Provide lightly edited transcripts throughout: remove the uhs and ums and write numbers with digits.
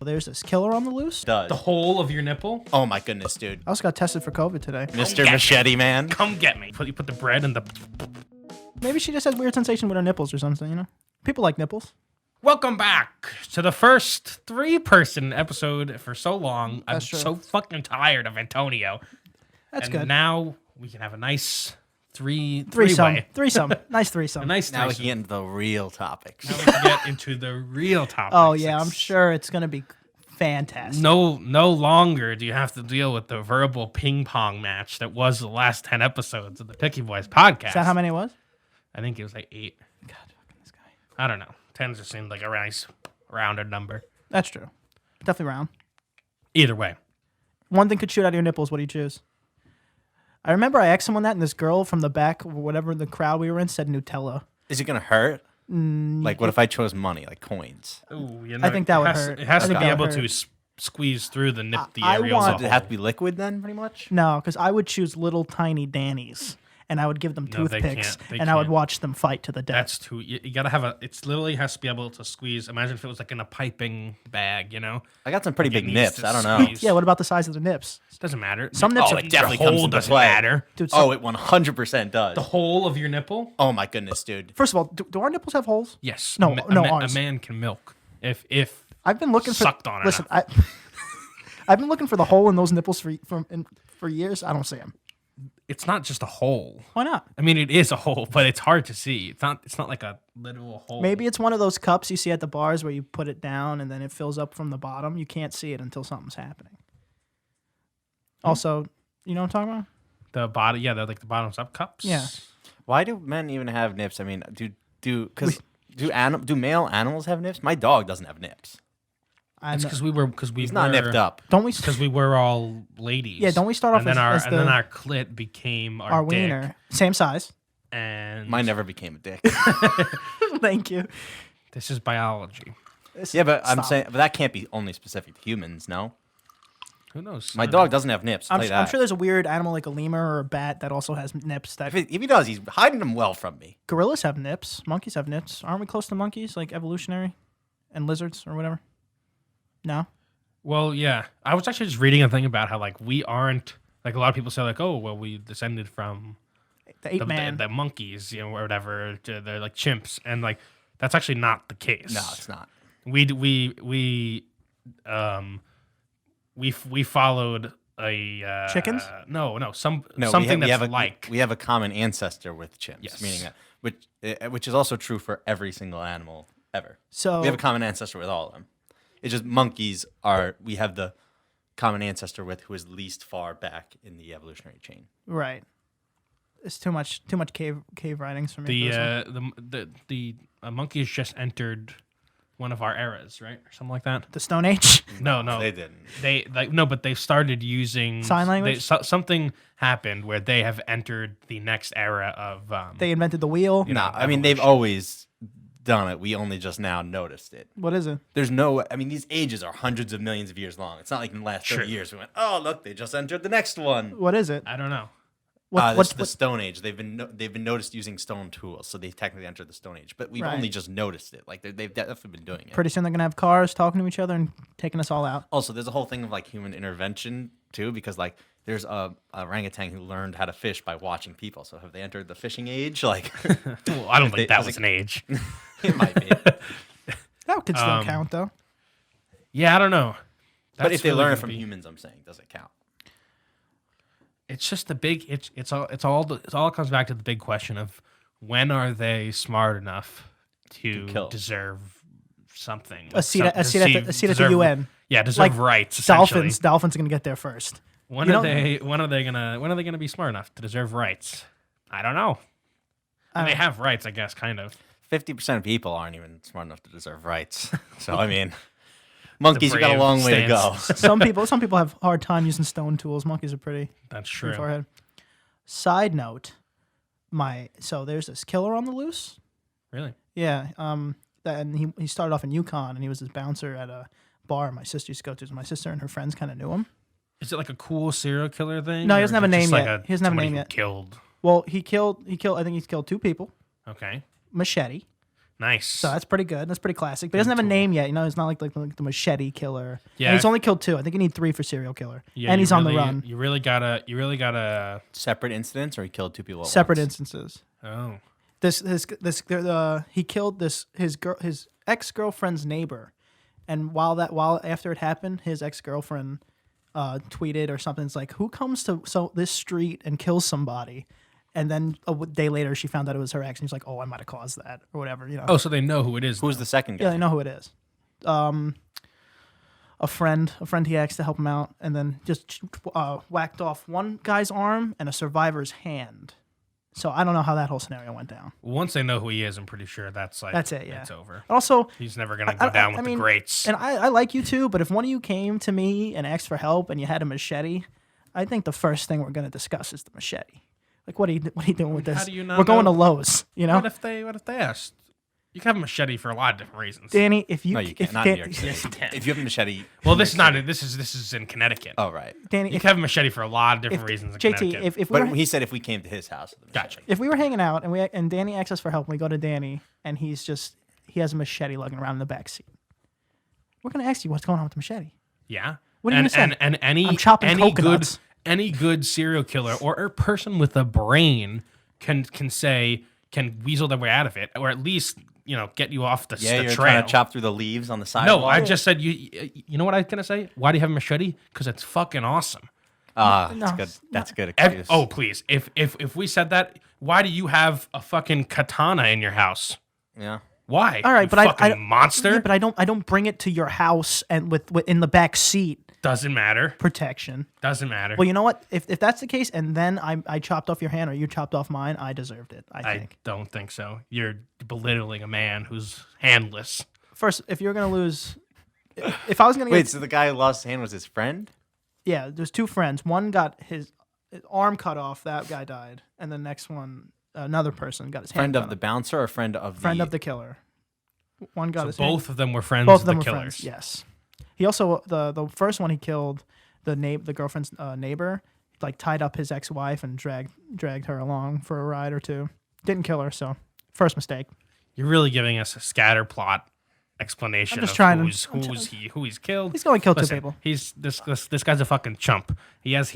There's this killer on the loose. The whole of your nipple? Oh my goodness, dude. I also got tested for COVID today. Mr. Machete Man. Come get me. You put the bread in the... Maybe she just has weird sensation with her nipples or something, you know? People like nipples. Welcome back to the first 3-person episode for so long. I'm That's true. so fucking tired of Antonio. That's and good. Now we can have a nice Threesome. three-way. Threesome. Nice threesome. A nice Now we threesome. can get into the real topics. Now we can get into the real topics. Oh, yeah. I'm sure it's going to be fantastic. No longer do you have to deal with the verbal ping pong match that was the last 10 episodes of the Picky Boys podcast. Is that how many it was? I think it was like 8. God, fucking this guy. I don't know. 10 just seemed like a nice rounded number. That's true. Definitely round. Either way. One thing could shoot out of your nipples. What do you choose? I remember I asked someone that, and this girl from the back, whatever the crowd we were in, said Nutella. Is it going to hurt? Like, what if I chose money, like coins? Ooh, you I think that would hurt. It has I to think be that able would to hurt. squeeze through the I want- Does it have to be liquid then, pretty much? No, because I would choose little tiny Dannies, and I would give them No, they toothpicks, can't. They and I would can't. watch them fight to the death. That's too. You gotta have a. It's literally has to be able to squeeze. Imagine if it was like in a piping bag, you know. I got some pretty It big needs nips. to I don't know. squeeze. Yeah, what about the size of the nips? Doesn't matter. Some nips are- it definitely Your comes hole into doesn't play. matter. Dude, Oh, it 100% does. The whole of your nipple. Oh my goodness, dude. First of all, do our nipples have holes? Yes. No, no, a ours. man can milk if I've been looking for. Sucked on it Listen, I've been looking for the hole in those nipples for years. I don't see them. it's not just a hole. Why not? I mean, it is a hole, but it's hard to see. It's not like a literal hole. Maybe it's one of those cups you see at the bars where you put it down and then it fills up from the bottom. You can't see it until something's happening. Also, you know what I'm talking about? the body. Yeah, they're like the bottoms up cups. Yeah. Why do men even have nips? I mean, do male animals have nips? My dog doesn't have nips. It's because we He's not nipped up. Don't we? Because we were all ladies. Yeah, don't we start off and then as and then our clit became our dick, wiener, same size. and Mine never became a dick. Thank you. this is biology. Yeah, but I'm Stop. saying, but that can't be only specific to humans, no? Who knows? My dog doesn't have nips. I'm Tell you that. sure there's a weird animal like a lemur or a bat that also has nips. That If he does, he's hiding them well from me. gorillas have nips. Monkeys have nips. Aren't we close to monkeys, like evolutionary, and lizards or whatever? No. Well, yeah. I was actually just reading a thing about how like we aren't like a lot of people say like, oh well, we descended from The ape man. the monkeys, you know, or whatever. They're like chimps, and like that's actually not the case. No, it's not. We followed a Chickens? Something that's like we have a common ancestor with chimps, Yes. meaning that which is also true for every single animal ever. So We have a common ancestor with all of them. It's just we have the common ancestor with who is least far back in the evolutionary chain. right. It's too much cave writings for me. for this one. the monkeys just entered one of our eras, right, or something like that. The Stone Age. No, They didn't. They like no, but they've started using Sign language? Something happened where they have entered the next era of. They invented the wheel. You No, know, I mean they've evolution. always done it. We only just now noticed it. What is it? There's no. I mean, these ages are hundreds of millions of years long. It's not like in the last 30 Sure. years we went, oh look, they just entered the next one. What is it? I don't know. What, The Stone Age. They've been noticed using stone tools, so they technically entered the Stone Age. But we've Right. only just noticed it. Like they've definitely been doing it. Pretty soon they're gonna have cars talking to each other and taking us all out. Also, there's a whole thing of like human intervention too, because like there's a orangutan who learned how to fish by watching people. So have they entered the fishing age? Like Well, I don't think that does was it- an age. it might be. That could still count though. Yeah, I don't know. But That's if they really learn it gonna from be- humans, I'm saying, does it count? It's just the big. It all comes back to the big question of when are they smart enough to kill. deserve something? A seat at the deserve- UN. Yeah, deserve Like rights. Essentially. Dolphins are gonna get there first. When You are know- they gonna be smart enough to deserve rights? I don't know. And they have rights, I guess, kind of. 50% of people aren't even smart enough to deserve rights. So I mean, monkeys, you got a brave long way to go. stance. Some people have a hard time using stone tools. Monkeys are pretty That's pretty true. far ahead. Side note, so there's this killer on the loose. Really? Yeah. And he started off in Yukon, and he was this bouncer at a bar my sister used to go to. So my sister and her friends kind of knew him. Is it like a cool serial killer thing? No, he or doesn't have a is it just name like yet. He doesn't have a somebody name who yet. Killed. Well, he killed. I think he's killed 2 people. Okay. Machete. Nice. So that's pretty good. That's pretty classic. But he doesn't have a name yet. You know, it's not like the machete killer. Yeah. And he's only killed 2. I think you need 3 for serial killer. Yeah, And you he's on the really- run. You really gotta. Separate incidents, or he killed 2 people at Separate once? instances. Oh. He killed his ex-girlfriend's neighbor, and while after it happened, his ex-girlfriend tweeted or something. It's like, who comes to this street and kills somebody? And then a day later, she found out it was her ex, and he's like, "Oh, I might have caused that or whatever." You know. Oh, so they know who it is. Who's now. the second guy? Yeah, I know who it is. A friend he asked to help him out, and then just whacked off one guy's arm and a survivor's hand. So I don't know how that whole scenario went down. Once they know who he is, I'm pretty sure that's it. Yeah, it's over. Also, He's never gonna go down with the greats. And I like you too, but if one of you came to me and asked for help and you had a machete, I think the first thing we're gonna discuss is the machete. Like, what are you doing with this? How do you not We're going know? to Lowe's, you know. What if they asked? You can have a machete for a lot of different reasons. Danny, if you No, you if can't. Not in New York City. Yes, you can. If you have a machete. Well, this is not. This is in Connecticut. Oh, right. Danny, You if, can have a machete for a lot of different reasons in JT, Connecticut. if we But were, he said if we came to his house. with a machete. Gotcha. if we were hanging out and Danny asks us for help, and we go to Danny and he has a machete lugging around in the back seat, we're gonna ask you what's going on with the machete. Yeah. What are you gonna say? And any I'm chopping any coconuts. good any good serial killer or a person with a brain can weasel their way out of it, or at least get you off the Yeah, the you're trail. trying to chop through the leaves on the sidewalk. No, I just said you know what I was gonna say? Why do you have a machete? Because it's fucking awesome. Ah, No, that's good. it's That's a good excuse. Oh please, if we said that, why do you have a fucking katana in your house? yeah. Why? All right, You but fucking monster. Yeah, but I don't bring it to your house and with in the back seat Doesn't matter. protection. Doesn't matter. Well, you know what? If that's the case, and then I chopped off your hand or you chopped off mine, I deserved it. I I think. don't think so. You're belittling a man who's handless. First, if you're gonna lose, if I was gonna Wait, get, so the guy who lost his hand was his friend? yeah, there's 2 friends. One got his arm cut off. That guy died, and the next one, another person got his Friend hand of cut the off. bouncer or friend of the Friend of the killer. One got So his hand. both of them were friends Both of of them the were killers. friends. Yes. He also the first one he killed the girlfriend's neighbor, like tied up his ex-wife and dragged her along for a ride or 2. Didn't kill her, so first mistake. You're really giving us a scatter plot explanation I'm just of trying to- who he's killed. He's going to kill 2 Listen, people. He's this guy's a fucking chump. He's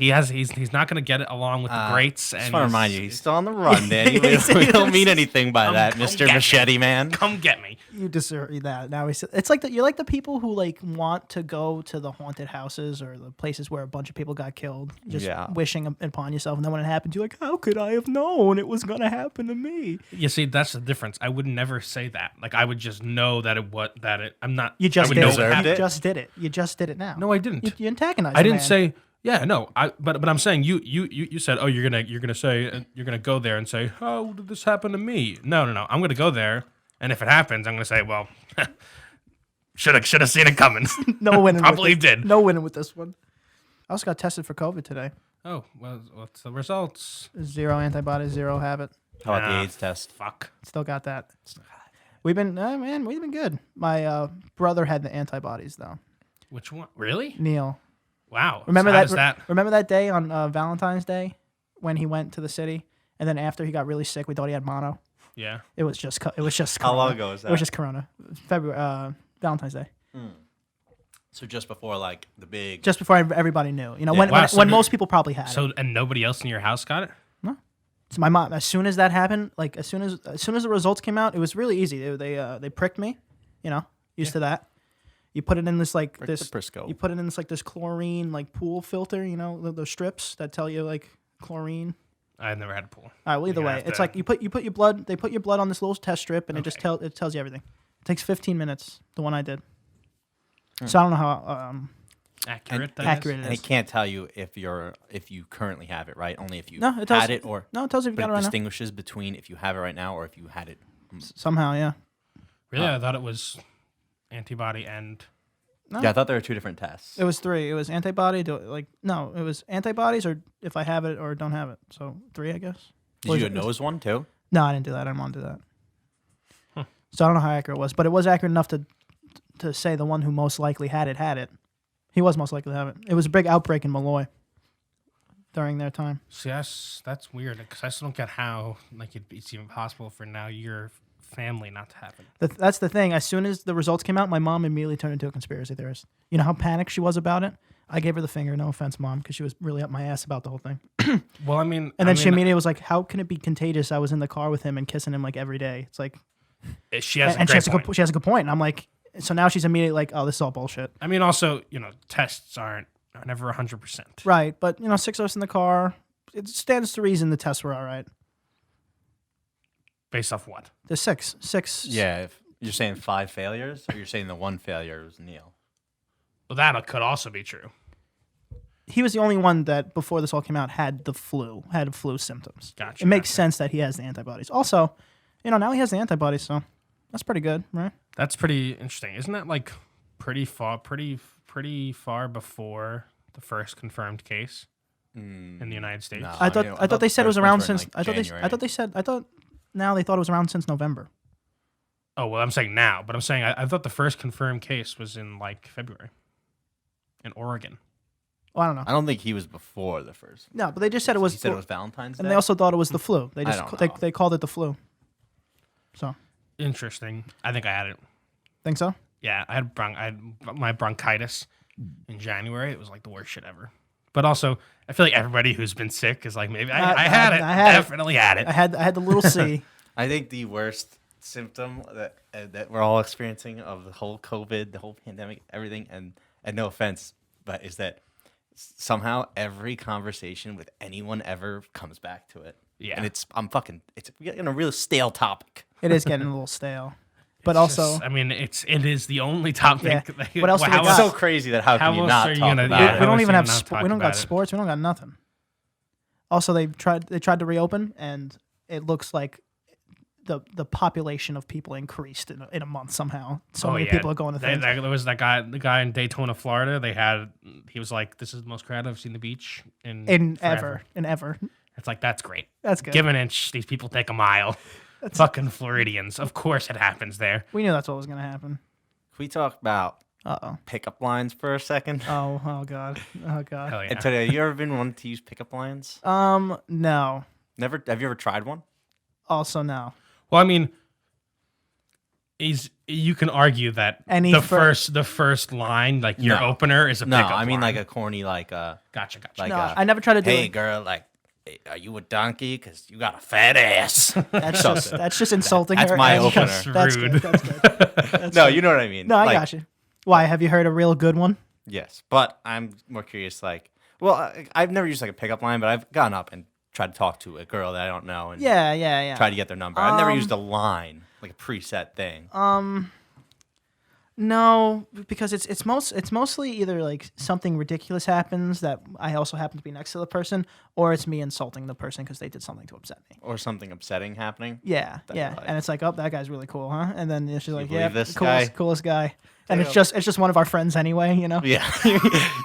not gonna get it along with the greats. I just And want to remind you, he's still on the run, Danny. He's- We don't mean anything by that, come Mr. get me. Machete Man. come get me. You deserve that. Now it's like you're like the people who like want to go to the haunted houses or the places where a bunch of people got killed, just Yeah. wishing upon yourself, and then when it happens, you're like, how could I have known it was gonna happen to me? You see, that's the difference. I would never say that. Like I would just know I'm not. You just I would did know it. what deserved happened. You it? just did it. You just did it now. No, I didn't. You antagonized. I the didn't man. say. Yeah, no. But I'm saying you said, oh, you're gonna say you're gonna go there and say, how did this happen to me? No. I'm gonna go there, and if it happens, I'm gonna say, well, should have seen it coming. No winning. Probably with this. did. No winning with this one. I also got tested for COVID today. Oh, well, what's the results? 0 antibodies, 0 habit. How about the Ah, AIDS test? Fuck. Still got that. We've been good. My brother had the antibodies though. Which one? Really? Neil, Wow. remember So how that? does that? Remember that day on Valentine's Day when he went to the city, and then after he got really sick, we thought he had mono. Yeah. It was just. How Corona. long ago was It was that? just Corona. February. Valentine's Day. So just before like the big. Just before everybody knew. You know, Yeah. when Wow, when, so when did- most people probably had it. So and nobody else in your house got it? So my mom, as soon as that happened, like as soon as the results came out, it was really easy. They pricked me, used to that. You put it in this like Prick this. the Prisco. You put it in this like this chlorine like pool filter. Those strips that tell you like chlorine. I've never had a pool. All right. Well, either You're gonna way, have it's to- like you put your blood. They put your blood on this little test strip, and it tells you everything. It takes 15 minutes. The one I did. So I don't know how Accurate. that is? accurate it And is. it can't tell you if you currently have it, right? Only if you No, it tells- had it, or No, it tells you if you but got it it right now. distinguishes between if you have it right now or if you had it. Somehow, yeah. Really? I thought it was antibody and. No. Yeah, I thought there were 2 different tests. It was 3. It was antibody. It was antibodies or if I have it or don't have it. So 3, I guess. Did Or you is do a it- nose one too? No, I didn't do that. I didn't want to do that. So I don't know how accurate it was, but it was accurate enough to say the one who most likely had it. He was most likely to have it. It was a big outbreak in Malloy during their time. See, that's weird because I still don't get how it's even possible for now your family not to happen. That's the thing. As soon as the results came out, my mom immediately turned into a conspiracy theorist. You know how panicked she was about it? I gave her the finger. No offense, Mom, because she was really up my ass about the whole thing. Well, I mean, And then she immediately was like, "How can it be contagious? I was in the car with him and kissing him like every day." It's like, she has and a great point. she has a good point. And I'm like, so now she's immediately like, "Oh, this is all bullshit." I mean, also, tests are never 100%. Right, but 6 of us in the car. It stands to reason the tests were all right. Based off what? There's six. Yeah, if you're saying 5 failures, or you're saying the one failure was Neil. Well, that could also be true. He was the only one that before this all came out had flu symptoms. Gotcha. It makes sense that he has the antibodies. Also, now he has the antibodies, so that's pretty good, right? That's pretty interesting. Isn't that like pretty far before the first confirmed case in the United States? No. I thought they said it was around since January. I thought now they thought it was around since November. Oh, well, I'm saying now, but I'm saying I thought the first confirmed case was in like February in Oregon. Well, I don't know. I don't think he was before the first. No, but they just said it was. He said it was Valentine's Day. and they also thought it was the flu. They just don't know. they called it the flu. So Interesting. I think I had it. think so. Yeah, I had my bronchitis in January. It was like the worst shit ever. But also, I feel like everybody who's been sick is like, maybe I had it. I had it. Definitely had it. I had the little C. I think the worst symptom that we're all experiencing of the whole COVID, the whole pandemic, everything, and no offense, but is that somehow every conversation with anyone ever comes back to it. Yeah. And it's we're getting a real stale topic. It is getting a little stale. But It's also, just- I mean, it is the only topic. Yeah. that- What else do we how got? It's else- so crazy that how how can you else not are you talk gonna- about yeah, it? we don't was even gonna have not talk we don't got about it. sports. We don't got nothing. Also, they tried to reopen, and it looks like the population of people increased in a month somehow. So many people are going to things. There was the guy in Daytona, Florida. He was like, "This is the most crowded I've seen the beach in forever." in ever. It's like, that's great. That's good. Give an inch, these people take a mile. Fucking Floridians. Of course it happens there. We knew that's what was going to happen. Can we talk about Uh-oh. pickup lines for a second? Oh god. Oh god. Hell yeah. And today, you ever been wanting to use pickup lines? No. Never. Have you ever tried one? Also no. Well, I mean, you can argue that the first line, like your No. opener, is a No, pickup I mean line. like a corny Gotcha. like No, a, I never tried to do hey it. girl, like, hey, are you a donkey? Because you got a fat ass. That's just insulting That's her. my and- opener. That's Rude. good. That's good. No, you know what I mean. No, I Like, got you. Why? Have you heard a real good one? Yes, but I'm more curious. Like, well, I've never used like a pickup line, but I've gone up and tried to talk to a girl that I don't know and Yeah. try to get their number. I've never used a line, like a preset thing. No, because it's mostly either like something ridiculous happens that I also happen to be next to the person, or it's me insulting the person because they did something to upset me. Or something upsetting happening. Yeah, That yeah, you like. and it's like, oh, that guy's really cool, huh? And then she's like, believe yeah, this guy? coolest guy, and Damn. it's just one of our friends anyway, you know. Yeah,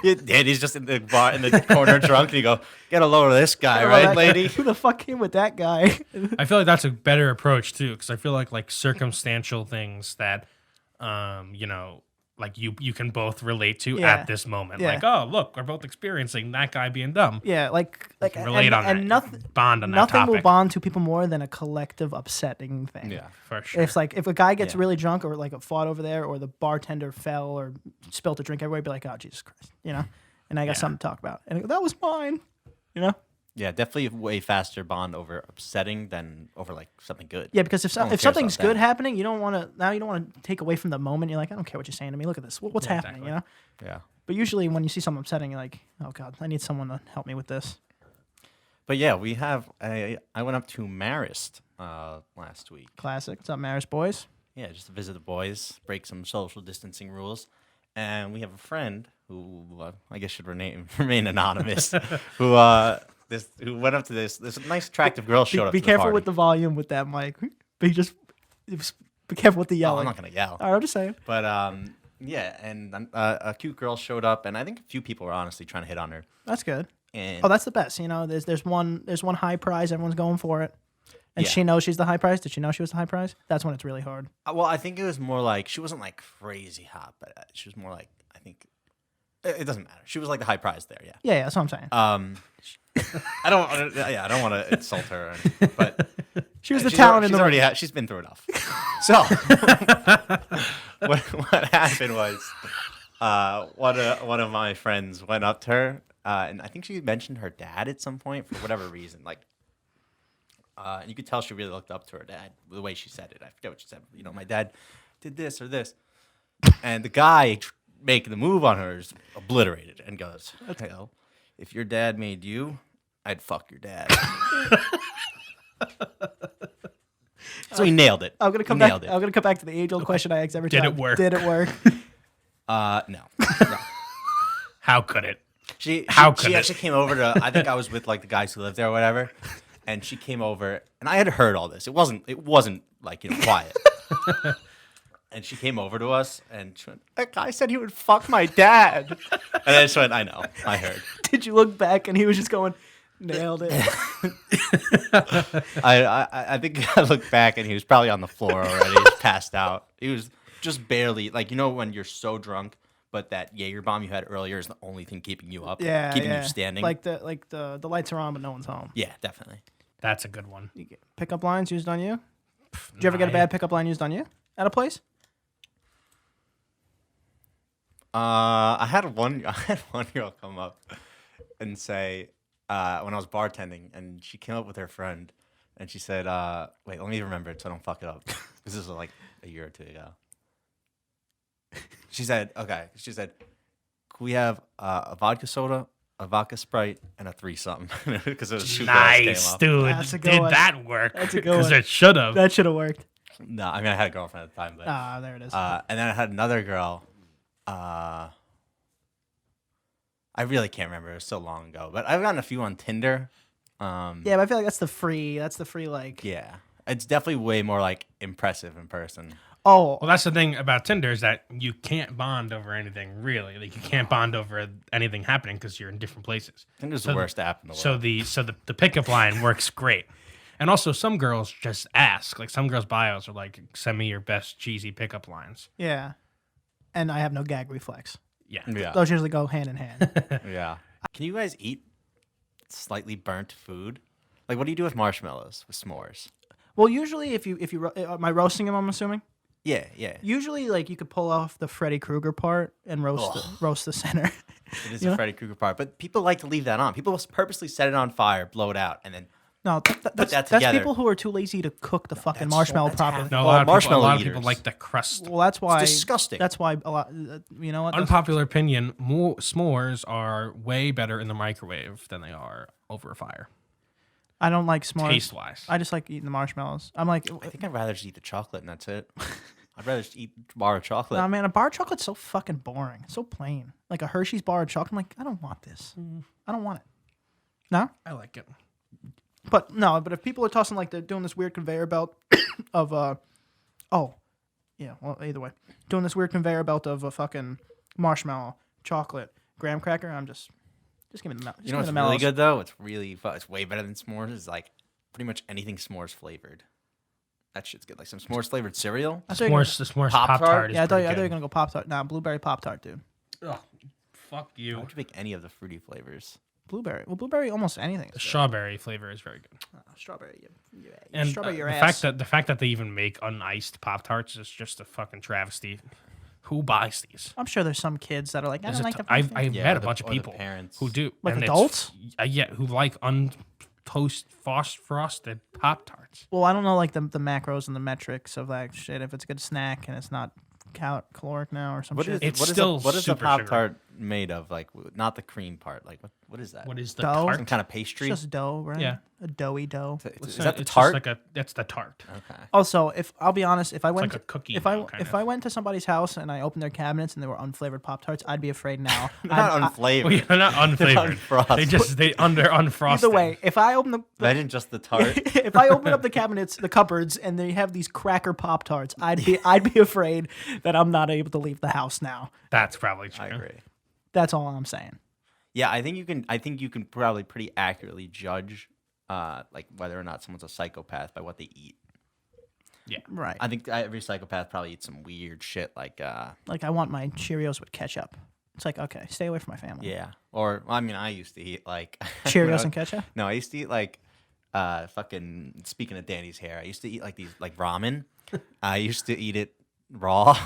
and he's just in the bar in the corner drunk, and you go, "Gotta lower this guy, Oh, right, that- lady?" Who the fuck came with that guy? I feel like that's a better approach too, because I feel like circumstantial things that, like you can both relate to Yeah. at this moment. Yeah. Like, oh, look, we're both experiencing that guy being dumb. Yeah, like can relate on and that. nothing Bond on that nothing will topic. bond to people more than a collective upsetting thing. Yeah. For sure. It's like if a guy gets Yeah. really drunk or like a fought over there or the bartender fell or spilt a drink everywhere, be like, oh Jesus Christ, you know? And I got something to talk about. And I go, that was mine. You know? Yeah, definitely a way faster bond over upsetting than over like something good. Yeah, because if No one cares something's about good that. happening, you don't want to take away from the moment. You're like, I don't care what you're saying to me. Look at this. What's Yeah, happening? exactly. You know? Yeah. But usually when you see something upsetting, you're like, oh God, I need someone to help me with this. But yeah, we have. I went up to Marist last week. Classic. What's up, Maris boys? Yeah, just to visit the boys, break some social distancing rules, and we have a friend who I guess should remain anonymous, who went up to this nice attractive girl showed up. Be to careful the with the volume with that mic. Be careful with the Oh, yelling. I'm not gonna yell. All right, I'm just saying. But yeah, and a cute girl showed up, and I think a few people were honestly trying to hit on her. That's good. And Oh, that's the best. You know, there's one high prize. Everyone's going for it, and Yeah. she knows she's the high prize. Did she know she was the high prize? That's when it's really hard. well, I think it was more like she wasn't like crazy hot, but she was more like I think it doesn't matter. She was like the high prize there. Yeah. Yeah, that's what I'm saying. I don't want to insult her, or anything, but She was the talent in the room. She's been through enough. So what happened was one of my friends went up to her, and I think she mentioned her dad at some point for whatever reason. Like, and you could tell she really looked up to her dad the way she said it. I forget what she said. You know, my dad did this or this, and the guy making the move on her is obliterated and goes, "Okay, if your dad made you, I'd fuck your dad." So he nailed it. I'm gonna come back. I'm gonna come back to the age-old question I asked every time. Did it work? Did it work? No. How could it? She could it? actually came over to. I think I was with like the guys who lived there or whatever, and she came over, and I had heard all this. It wasn't like quiet. And she came over to us, and she went, "That guy said he would fuck my dad." And I just went, "I know, I heard." Did you look back and he was just going, "Nailed it"? I think I looked back and he was probably on the floor already, just passed out. He was just barely like when you're so drunk, but that Jaeger bomb you had earlier is the only thing keeping you up, keeping you standing. Like the lights are on, but no one's home. Yeah, definitely. That's a good one. You get pickup lines used on you? Did you ever get a bad pickup line used on you at a place? I had one girl come up and say when I was bartending, and she came up with her friend, and she said, "Wait, let me remember it so I don't fuck it up." Because this was like a year or two ago. She said, "Can we have a vodka soda, a vodka Sprite, and a 3-something?" Because it was two girls Nice, came up. dude. That's a good Did one. that work? That's a good Because one. it should have. That should have worked. No, I mean I had a girlfriend at the time, but There it is. and then I had another girl. I really can't remember. It was so long ago. But I've gotten a few on Tinder. Yeah, but I feel like that's the free like. Yeah. It's definitely way more like impressive in person. Oh, Well, that's the thing about Tinder is that you can't bond over anything really. Like you can't bond over anything happening because you're in different places. Tinder's the worst app in the world. So the pickup line works great. And also some girls just ask. Like some girls' bios are like, "Send me your best cheesy pickup lines." yeah. And I have no gag reflex. Yeah. Yeah. Those usually go hand in hand. Yeah. Can you guys eat slightly burnt food? Like, what do you do with marshmallows, with s'mores? Well, usually if you am I roasting them? I'm assuming. Yeah, yeah. Usually, like you could pull off the Freddy Krueger part and roast the center. It is a Freddy Krueger part, but people like to leave that on. People purposely set it on fire, blow it out, and then No, that's together. people who are too lazy to cook the fucking marshmallow properly. No, a Well, lot of marshmallow people eaters. like the crust. Well, that's why disgusting. That's why a lot. You know what? Unpopular opinion: more s'mores are way better in the microwave than they are over a fire. I don't like s'mores. Taste wise, I just like eating the marshmallows. I'm like, I think I'd rather just eat the chocolate and that's it. I'd rather just eat a bar of chocolate. nah, man, a bar of chocolate's so fucking boring. It's so plain. Like a Hershey's bar of chocolate. I'm like, I don't want this. I don't want it. No? I like it. But no, but if people are tossing like they're doing this weird conveyor belt of well, either way. Doing this weird conveyor belt of a fucking marshmallow, chocolate, graham cracker, I'm just give me the You know what's really good though? It's really it's way better than s'mores. Is like pretty much anything s'mores flavored. That shit's good. Like some s'mores flavored cereal. The s'mores Pop-Tart? Pop-Tart is Yeah, I thought you pretty were gonna go Pop-Tart. Nah, blueberry Pop-Tart, dude. good. Ugh, fuck Why you. don't you make any of the fruity flavors? Blueberry. Well, blueberry almost anything. The Is good. strawberry flavor is very good. Strawberry. Yeah, And strawberry your the ass. fact that they even make uniced Pop Tarts is just a fucking travesty. Who buys these? I'm sure there's some kids that are like, I don't like the I've Yeah, met or a the- bunch of or the people parents. who do. Like and adults? Yeah, who like frosted Pop Tarts. Well, I don't know like the macros and the metrics of that shit. If it's a good snack and it's not caloric now or some What shit. is It's what is still what is the super Pop sugary. Tart made of? Like not the cream part. Like what is that? What is the Dough? Some tart? kind of It's pastry? just dough, right? Yeah. A doughy dough. Is that the It's just tart? that's the tart. Okay. Also, if I'll be honest, if I went like a cookie if I dough, kind if of. I went to somebody's house and I opened their cabinets and they were unflavored Pop Tarts, I'd be afraid now. Not unflavored. Well, yeah, not unflavored. unfrosted. they unfrosted. Either way, if I open the Imagine just the tart. if I open up the cabinets, the cupboards, and they have these cracker Pop Tarts, I'd be afraid that I'm not able to leave the house now. That's probably true. I agree. That's all I'm saying. Yeah, I think you can probably pretty accurately judge like whether or not someone's a psychopath by what they eat. Right. I think every psychopath probably eats some weird shit like Like I want my Cheerios with ketchup. It's like, okay, stay away from my family. yeah. Or I mean I used to eat like Cheerios and ketchup? No, I used to eat like fucking speaking of Danny's hair, I used to eat like these like ramen. I used to eat it raw,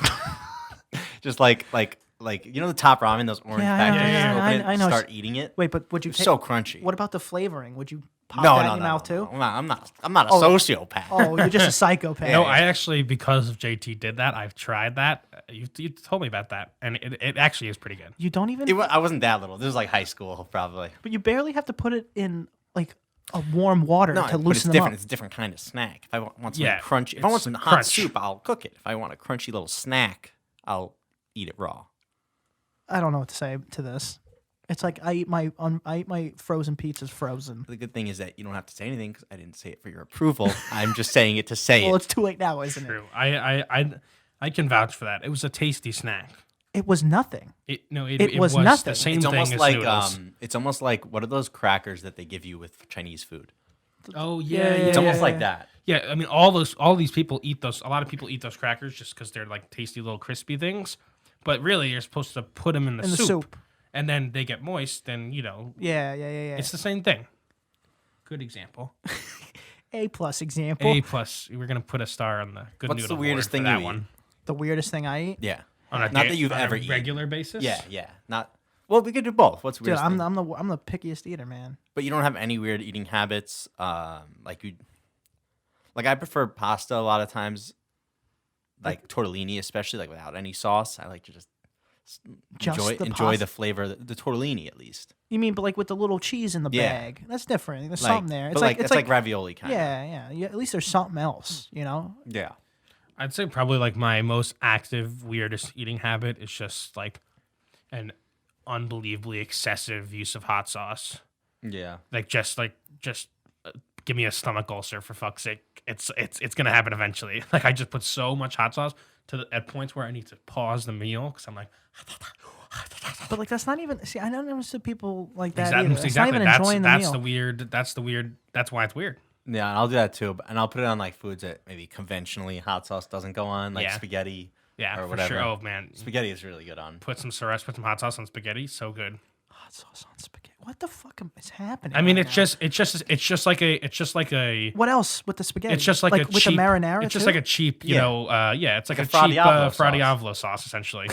just like you know the top ramen, those orange Yeah, packets. yeah, You yeah. open it, I know. start eating it. Wait, but would you It's take? so crunchy. What about the flavoring? Would you pop no, that no, in your no, mouth no, too? no. I'm not a sociopath. Oh, you're just a psychopath. No, I actually, because of JT did that, I've tried that. You told me about that, and it actually is pretty good. You don't even. I wasn't that little. This was like high school, probably. But you barely have to put it in like a warm water No, to but it's loosen them different. up. It's a different kind of snack. If I want something Yeah, crunchy, if I want it's some hot crunch. soup, I'll cook it. If I want a crunchy little snack, I'll eat it raw. I don't know what to say to this. It's like I eat my frozen pizzas frozen. The good thing is that you don't have to say anything because I didn't say it for your approval. I'm just saying it to say Well, it. it's too late now, isn't it? True. I can vouch for that. It was a tasty snack. It was nothing. It was was nothing. the same It's thing almost as like noodles. it's almost like what are those crackers that they give you with Chinese food? Oh Yeah, yeah, It's almost yeah, like yeah. that. Yeah, I mean, all these people eat those. A lot of people eat those crackers just because they're like tasty little crispy things. But really, you're supposed to put them in the soup, and then they get moist. And Yeah. it's the same thing. Good example. A+ example. A plus. We're gonna put a star on the good What's noodle the weirdest board for thing that you one. The weirdest thing I eat. Yeah. On a Not that you've on ever a eaten. regular basis. Yeah. Not. Well, we could do both. What's Dude, weird? I'm the pickiest eater, man. But you don't have any weird eating habits. Like I prefer pasta a lot of times. Like tortellini, especially like without any sauce. I like to just enjoy the enjoy pasta? the flavor, the tortellini at least. You mean, but like with the little cheese in the Yeah. bag? That's different. There's Like, something there. but it's like ravioli kind of. yeah. At least there's something else, you know. Yeah. I'd say probably like my most active, weirdest eating habit is just like an unbelievably excessive use of hot sauce. Yeah. Like just give me a stomach ulcer for fuck's sake. It's gonna happen eventually. Like I just put so much hot sauce at points where I need to pause the meal because I'm like. But like that's not even. See, I don't understand people like that Exactly. either. It's not even enjoying the That's meal. the weird. That's the weird. That's why it's weird. Yeah, and I'll do that too. And I'll put it on like foods that maybe conventionally hot sauce doesn't go on, like Yeah. spaghetti. Yeah, Or for whatever. sure. Oh man, Spaghetti is really good on. put some hot sauce on spaghetti. So good. Hot sauce on spaghetti. What the fuck is happening? I mean, right it's now? just like a. What else with the spaghetti? It's just like a with cheap. the marinara. It's just too? like a cheap, it's like Like a a cheap Fra Diavolo Fra sauce. Diavolo sauce essentially.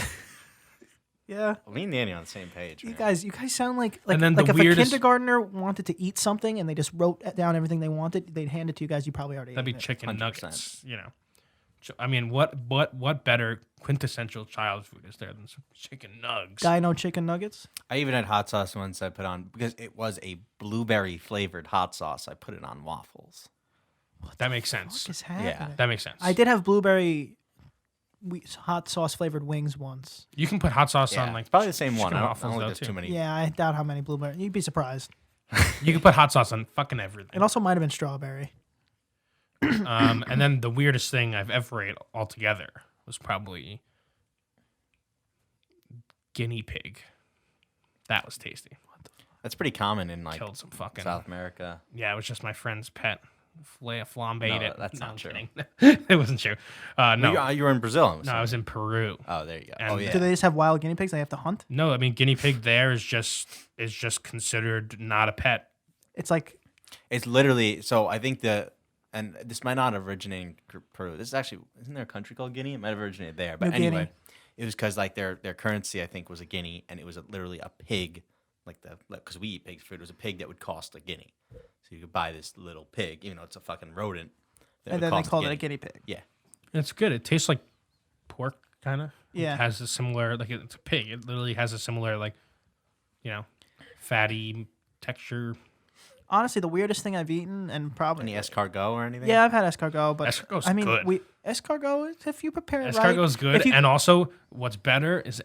Yeah. Me and Danny on the same page. You man. guys sound like And then the if a weirdest- kindergartner wanted to eat something and they just wrote down everything they wanted, they'd hand it to you guys. You probably already That'd be ate it. chicken 100%. nuggets. I mean, what better quintessential child food is there than some chicken nugs? Dino chicken nuggets. I even had hot sauce once I put on because it was a blueberry flavored hot sauce. I put it on waffles. That makes sense. What is happening? That makes sense. I did have blueberry hot sauce flavored wings once. You can put hot sauce Yeah, on like it's probably the same one. chicken I don't waffles, think though, there's too. too many. Yeah, I doubt how many blueberry. You'd be surprised. You can put hot sauce on fucking everything. It also might have been strawberry. And then the weirdest thing I've ever ate altogether was probably guinea pig. That was tasty. That's pretty common in like Killed some fucking. South America. Yeah, it was just my friend's pet. Flambéed No, it. that's No, not I'm true. kidding. It wasn't true. No, You were in Brazil. no, I was in Peru. Oh, there you go. And- Oh yeah. Do they just have wild guinea pigs they have to hunt? No, I mean guinea pig there is just considered not a pet. It's like It's literally so. I think and this might not originate in Peru. This is actually isn't there a country called Guinea? It might have originated there. But New Guinea. anyway, it was because like their currency I think was a guinea, and it was literally a pig, because we eat pig's food. It was a pig that would cost a guinea. So you could buy this little pig, even though it's a fucking rodent. that and would then they cost called it a guinea pig. Yeah. It's good. It tastes like pork, kind of. Yeah. It has a similar, like it's a pig. It literally has a similar, like, fatty texture. Honestly, the weirdest thing I've eaten, and probably Any escargot or anything? yeah, I've had escargot, but Escargot's I mean, good. escargot if you prepare it Escargot right, is good, if you- and also what's better is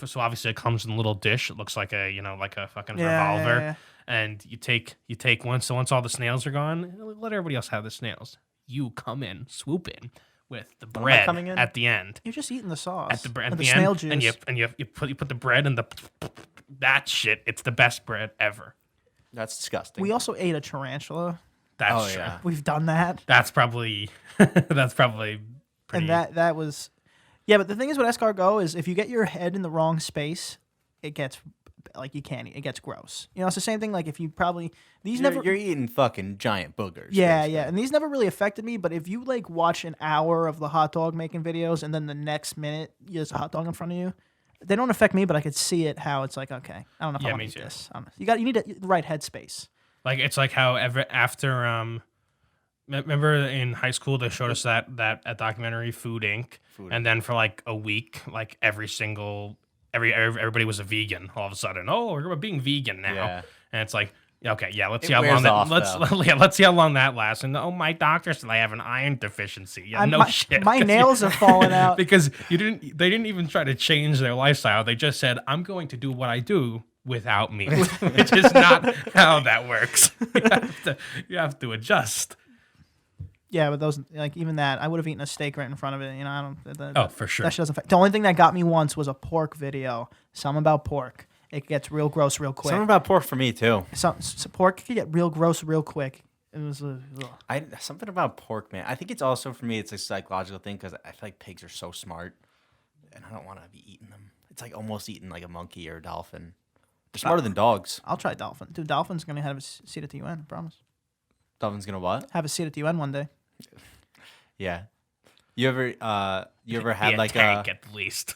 so obviously it comes in a little dish. It looks like like a fucking revolver, yeah. and you take one. So once all the snails are gone, let everybody else have the snails. You come in, swoop in with the am I bread coming in? at the end. You're just eating the sauce At the bread and at the the snail end, juice. and you put the bread in that shit. It's the best bread ever. That's disgusting. We also ate a tarantula. That's Oh, true. yeah. We've done that, That's probably pretty. and that was yeah. But the thing is with escargot is if you get your head in the wrong space, it gets like you can't eat. It gets gross. You know, it's the same thing. Like if you probably these You're, never. you're eating fucking giant boogers. Yeah, basically. yeah, and these never really affected me. But if you like watch an hour of the hot dog making videos, and then the next minute there's a hot dog in front of you, they don't affect me. But I could see it how it's like, okay, I don't know if I Yeah, want me to eat too. this. You need the right headspace. Like it's like how after remember in high school they showed us that documentary Food Inc. Food And then for like a week, like everybody was a vegan all of a sudden. Oh, we're being vegan now. Yeah. And it's like, okay, yeah, let's It see how long wears that off, let's see how long that lasts. And oh, my doctor said I have an iron deficiency. Yeah, no shit. My 'cause nails are falling out. because they didn't even try to change their lifestyle. They just said, I'm going to do what I do without meat, which is not how that works. You have to adjust. Yeah, but those like even that, I would have eaten a steak right in front of it. You know, I don't. Oh, for sure. That shit doesn't affect. The only thing that got me once was a pork video. Something about pork. It gets real gross real quick. Something about pork for me too. So pork can get real gross real quick. It was Something about pork, man. I think it's also for me. It's a psychological thing because I feel like pigs are so smart, and I don't want to be eating them. It's like almost eating like a monkey or a dolphin. They're smarter than dogs. I'll try dolphin. Dude, dolphin's gonna have a seat at the UN. I promise. Dolphin's gonna what? Have a seat at the UN one day. Yeah. You ever had Be a like tank a at least.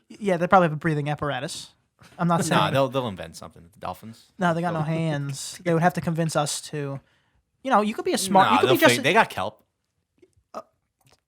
Yeah, they probably have a breathing apparatus. I'm not saying. nah? They'll invent something. The dolphins. No, they got no hands. They would have to convince us to. You know, you could be a smart. Nah, you could be just. they got kelp.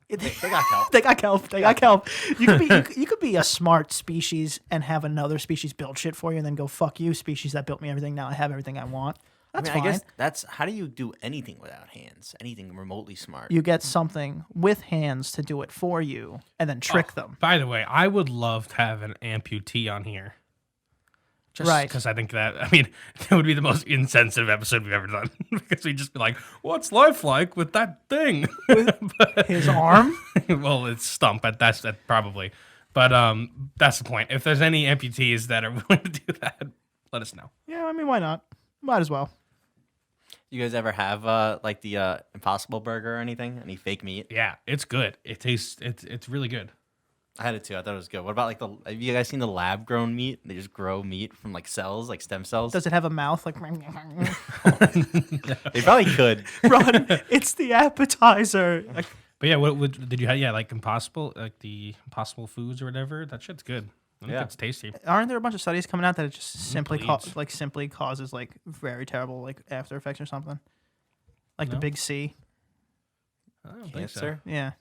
They got kelp. They got kelp. They got kelp. You could be a smart species and have another species build shit for you, and then go fuck you, species that built me everything. Now I have everything I want. That's I fine. guess that's how do you do anything without hands? Anything remotely smart? You get something with hands to do it for you, and then trick them. By the way, I would love to have an amputee on here. Just Right. because I think it would be the most insensitive episode we've ever done. Because we'd just be like, what's life like with that thing? His arm. Well, it's stump, but that's that probably. But that's the point. If there's any amputees that are willing to do that, let us know. Yeah, I mean, why not? Might as well. You guys ever have like the Impossible Burger or anything? Any fake meat? Yeah, it's good. It tastes, it's really good. I had it too. I thought it was good. What about like have you guys seen the lab grown meat? They just grow meat from like cells, like stem cells. Does it have a mouth? Like, They probably could. run. It's the appetizer. Like, But yeah, what did you have? Yeah, like Impossible, like the Impossible Foods or whatever. That shit's good. I think Yeah. it's tasty. aren't there a bunch of studies coming out that it just simply Please. simply causes like very terrible like after effects or something? Like the No. big C. I don't think so. Cancer. Yeah.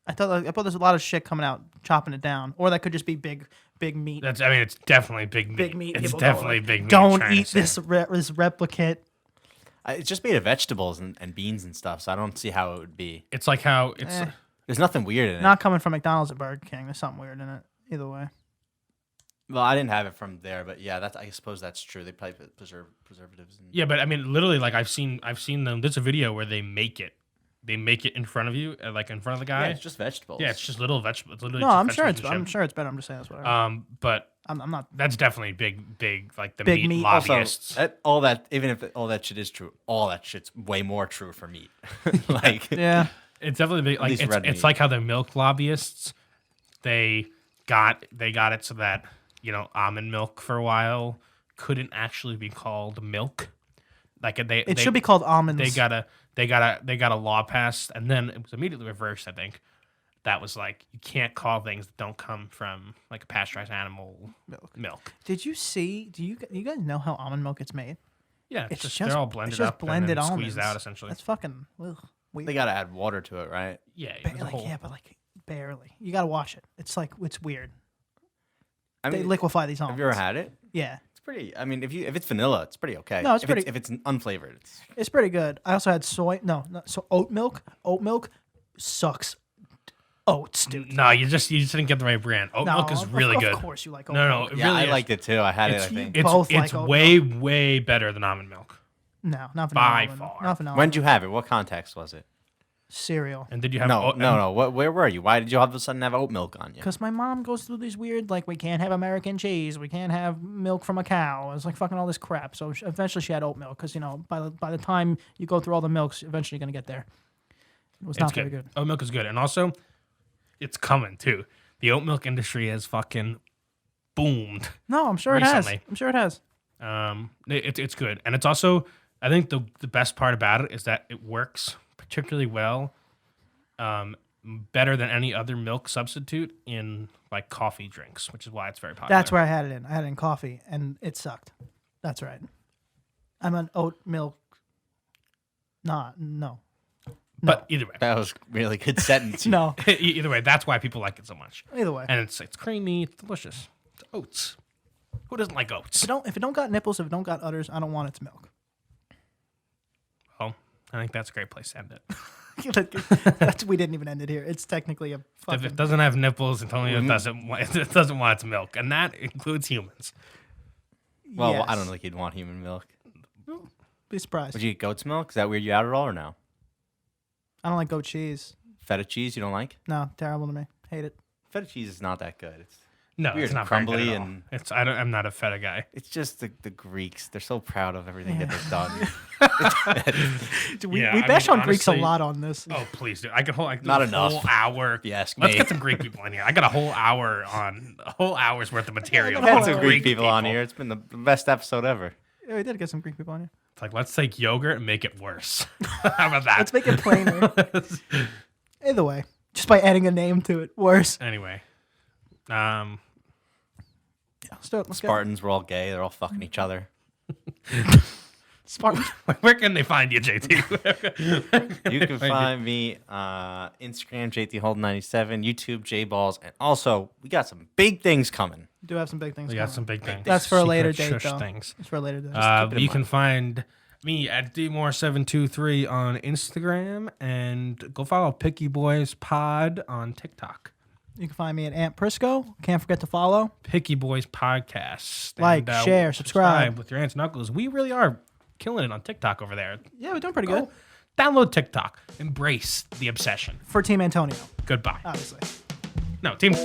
I thought there's a lot of shit coming out chopping it down, or that could just be big meat. It's definitely big meat. Big meat. It's People definitely go, big meat. Don't trying to eat say. this replicate. It's just made of vegetables and beans and stuff, so I don't see how it would be. It's like how it's. Eh. There's nothing weird in it. Not coming from McDonald's or Burger King. There's something weird in it. Either way. Well, I didn't have it from there, but yeah, I suppose that's true. They probably put preservatives. And Yeah, but I mean, literally, like I've seen them. There's a video where they make it. They make it in front of you, like in front of the guy. yeah, it's just vegetables. Yeah, it's just little vegetables. It's literally No, just I'm sure vegetables I'm and sure it's better. I'm just saying that's what shit. I But I'm not. that's definitely big, like the Big meat, meat. Also, lobbyists. even if all that shit is true, all that shit's way more true for meat. Like, Yeah. It's definitely big. Like least red it's meat. like how the milk lobbyists, they got it so that almond milk for a while couldn't actually be called milk. Like It should be called almonds. They got a law passed, and then it was immediately reversed. I think that was like you can't call things that don't come from like a pasteurized animal milk. Did you see? Do you guys know how almond milk gets made? Yeah, It's just, just they're all blended it's just up blended and then almonds. squeezed out essentially. That's fucking weird. they gotta add water to it, right? Yeah, the Like, whole- yeah, but like barely. You gotta watch it. It's like it's weird. I They mean, liquefy these have almonds. you ever had it? Yeah, It's pretty. I mean, if it's vanilla, it's pretty okay. No, it's if pretty- if it's unflavored, it's pretty good. I also had soy. No, so oat milk. Oat milk sucks. Oats, dude. No, you just didn't get the right brand. Oat milk is really good. Of course, you like oat No, milk. it yeah, really I is. liked it too. I had it. I It's think. it's, Both it's like oat way better than almond milk. No, not vanilla. By almond. far. Not vanilla. When'd you have it? What context was it? cereal? And did you have No. Where were you? Why did you all of a sudden have oat milk on you? Because my mom goes through these weird, like, we can't have American cheese, we can't have milk from a cow. It's like fucking all this crap. So eventually she had oat milk because, by the time you go through all the milks, eventually you're going to get there. It was not very good. Oat milk is good. And also, it's coming too. The oat milk industry has fucking boomed. No, I'm sure Recently. it has. I'm sure it has. It's good, and it's also, I think the best part about it is that it works particularly well, better than any other milk substitute in like coffee drinks, which is why it's very popular. That's where I had it in. I had it in coffee, and it sucked. That's right. I'm an oat milk. No. But either way, That was really good sentence. No. either way, that's why people like it so much. Either way. And it's creamy, it's delicious. It's oats. Who doesn't like oats? If it don't got nipples, if it don't got udders, I don't want its milk. Well, I think that's a great place to end it. We didn't even end it here. It's technically a If fucking. it doesn't have nipples, Antonio doesn't want its milk, and that includes humans. Well, Yes. I don't think you'd want human milk. Be surprised. Would you eat goat's milk? Is that weird you out at all or no? I don't like goat cheese. Feta cheese you don't like? No, terrible to me. Hate it. Feta cheese is not that good. It's No, weird it's and not very good crumbly at all. and I'm not a feta guy. it's just the Greeks. They're so proud of everything that they've done. Dude, we Yeah, I bash mean, on Greeks a honestly- lot on this. Oh please, dude! I could hold Not a enough. whole hour. If you ask Let's me. get some Greek people in here. I got a whole hour's worth of material. Yeah, We've had Oh, some yeah. Greek people on here. It's been the best episode ever. Yeah, we did get some Greek people on here. It's like, let's take yogurt and make it worse. How about that? Let's make it plainer. Either way, just by adding a name to it. Worse. Anyway, Yeah, let's do it. Let's go. Spartans were all gay. They're all fucking each other. Spartans. where can they find you, JT? You can find me Instagram JTHold97, YouTube JBalls, and also we got some big things coming. We do have some big things. We got coming. some big things. That's for a later Secret date, shush though. things. It's for a later date. keep it in You can mind. find me at DMore723 on Instagram, and go follow Picky Boys Pod on TikTok. You can find me at Aunt Prisco. Can't forget to follow. Picky Boys Podcast. Like, share, subscribe. with your aunts and uncles. We really are killing it on TikTok over there. Yeah, we're doing pretty good. Download TikTok. Embrace the obsession. For Team Antonio, Goodbye. obviously. No, team.